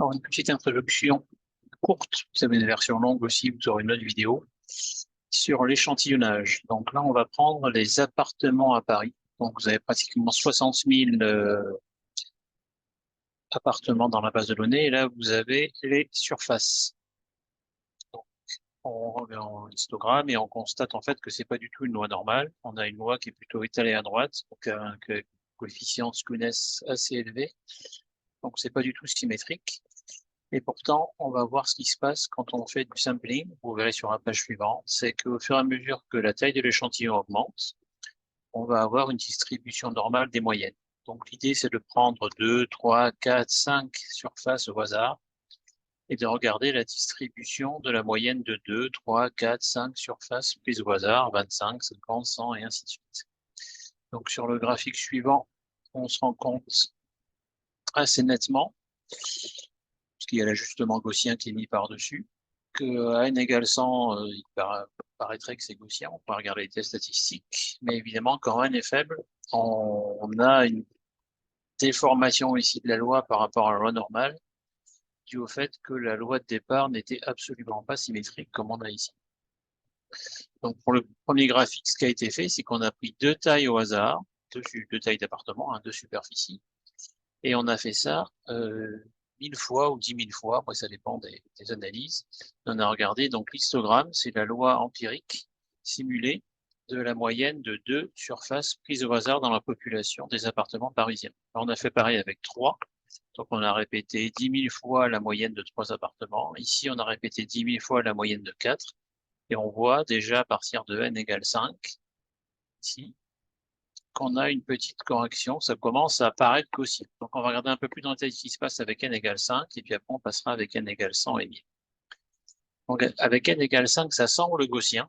Alors, une petite introduction courte, vous avez une version longue aussi, vous aurez une autre vidéo sur l'échantillonnage. Donc là, on va prendre les appartements à Paris. Donc vous avez pratiquement 60 000 appartements dans la base de données. Et là, vous avez les surfaces. Donc, on revient en histogramme et on constate en fait que c'est pas du tout une loi normale. On a une loi qui est plutôt étalée à droite, donc un coefficient Skewness assez élevé. Donc c'est pas du tout symétrique. Et pourtant, on va voir ce qui se passe quand on fait du sampling. Vous verrez sur la page suivante, c'est qu'au fur et à mesure que la taille de l'échantillon augmente, on va avoir une distribution normale des moyennes. Donc l'idée, c'est de prendre 2, 3, 4, 5 surfaces au hasard et de regarder la distribution de la moyenne de 2, 3, 4, 5 surfaces prises au hasard, 25, 50, 100 et ainsi de suite. Donc sur le graphique suivant, on se rend compte assez nettement, parce qu'il y a l'ajustement gaussien qui est mis par-dessus, que à n égale 100, il paraîtrait que c'est gaussien, on peut regarder les tests statistiques, mais évidemment, quand n est faible, on a une déformation ici de la loi par rapport à la loi normale, due au fait que la loi de départ n'était absolument pas symétrique comme on a ici. Donc pour le premier graphique, ce qui a été fait, c'est qu'on a pris deux tailles au hasard, deux tailles d'appartement, deux superficies, et on a fait ça 1000 fois ou 10 000 fois, après ça dépend des analyses. On a regardé, donc l'histogramme, c'est la loi empirique simulée de la moyenne de deux surfaces prises au hasard dans la population des appartements parisiens. Alors, on a fait pareil avec 3, donc on a répété 10 000 fois la moyenne de 3 appartements. Ici, on a répété 10 000 fois la moyenne de 4, et on voit déjà à partir de n égale 5, ici, qu'on a une petite correction, ça commence à apparaître gaussien. Donc on va regarder un peu plus dans le détail ce qui se passe avec n égale 5, et puis après on passera avec n égale 100 et 1000. Donc avec n égale 5, ça semble gaussien,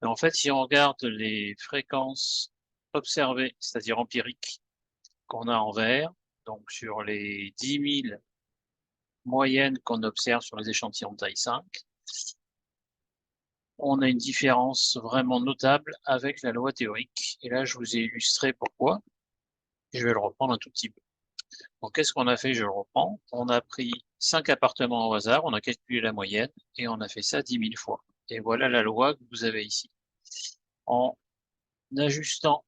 mais en fait si on regarde les fréquences observées, c'est-à-dire empiriques, qu'on a en vert, donc sur les 10 000 moyennes qu'on observe sur les échantillons de taille 5, on a une différence vraiment notable avec la loi théorique. Et là, je vous ai illustré pourquoi. Je vais le reprendre un tout petit peu. Donc, qu'est-ce qu'on a fait? Je le reprends. On a pris 5 appartements au hasard, on a calculé la moyenne et on a fait ça 10 000 fois. Et voilà la loi que vous avez ici. En ajustant,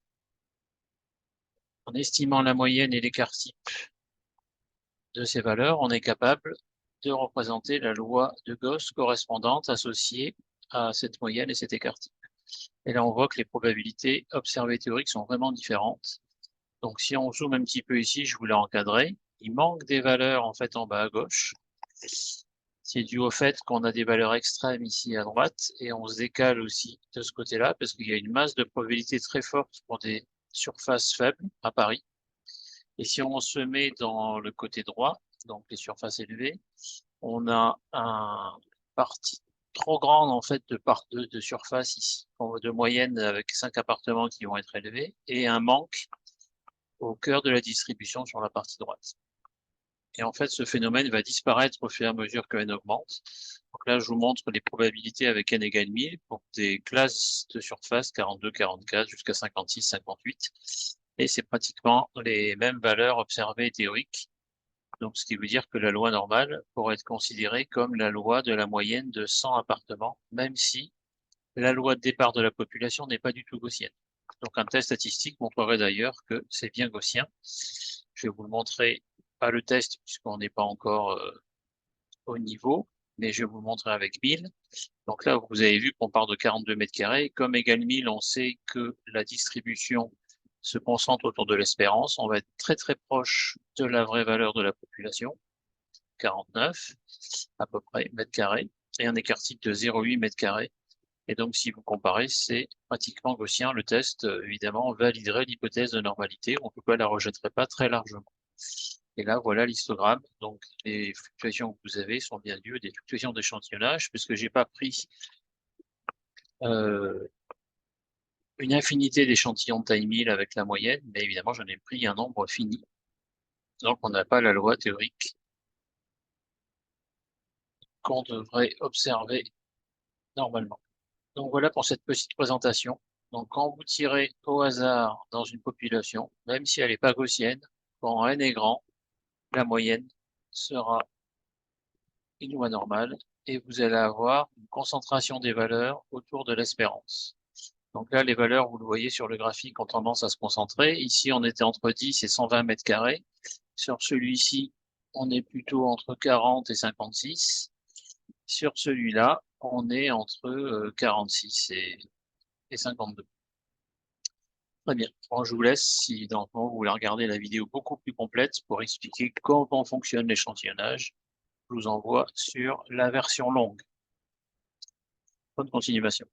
en estimant la moyenne et l'écart type de ces valeurs, on est capable de représenter la loi de Gauss correspondante associée à cette moyenne et cet écart type. Et là, on voit que les probabilités observées théoriques sont vraiment différentes. Donc, si on zoome un petit peu ici, je voulais encadrer. Il manque des valeurs, en fait, en bas à gauche. C'est dû au fait qu'on a des valeurs extrêmes ici à droite, et on se décale aussi de ce côté-là, parce qu'il y a une masse de probabilité très forte pour des surfaces faibles à Paris. Et si on se met dans le côté droit, donc les surfaces élevées, on a un partie trop grande en fait de surface ici, de moyenne avec 5 appartements qui vont être élevés, et un manque au cœur de la distribution sur la partie droite. Et en fait, ce phénomène va disparaître au fur et à mesure que n augmente. Donc là, je vous montre les probabilités avec n égale 1000 pour des classes de surface 42, 44 jusqu'à 56, 58. Et c'est pratiquement les mêmes valeurs observées théoriques. Donc, ce qui veut dire que la loi normale pourrait être considérée comme la loi de la moyenne de 100 appartements, même si la loi de départ de la population n'est pas du tout gaussienne. Donc, un test statistique montrerait d'ailleurs que c'est bien gaussien. Je vais vous le montrer, pas le test, puisqu'on n'est pas encore au niveau, mais je vais vous le montrer avec 1000. Donc là, vous avez vu qu'on part de 42 mètres carrés. Comme égale 1000, on sait que la distribution se concentre autour de l'espérance. On va être très très proche de la vraie valeur de la population, 49 à peu près mètres carrés, et un écart type de 0,8 mètres carrés. Et donc, si vous comparez, c'est pratiquement gaussien. Le test, évidemment, validerait l'hypothèse de normalité. En tout cas, la rejetterait pas très largement. Et là, voilà l'histogramme. Donc, les fluctuations que vous avez sont bien dues des fluctuations d'échantillonnage, puisque j'ai pas pris euh, une infinité d'échantillons de taille 1000 avec la moyenne, mais évidemment, j'en ai pris un nombre fini. Donc, on n'a pas la loi théorique qu'on devrait observer normalement. Donc, voilà pour cette petite présentation. Donc, quand vous tirez au hasard dans une population, même si elle n'est pas gaussienne, quand n est grand, la moyenne sera une loi normale, et vous allez avoir une concentration des valeurs autour de l'espérance. Donc là, les valeurs, vous le voyez sur le graphique, ont tendance à se concentrer. Ici, on était entre 10 et 120 mètres carrés. Sur celui-ci, on est plutôt entre 40 et 56. Sur celui-là, on est entre 46 et 52. Très bien. Bon, je vous laisse, si dans le moment vous voulez regarder la vidéo beaucoup plus complète pour expliquer comment fonctionne l'échantillonnage, je vous envoie sur la version longue. Bonne continuation.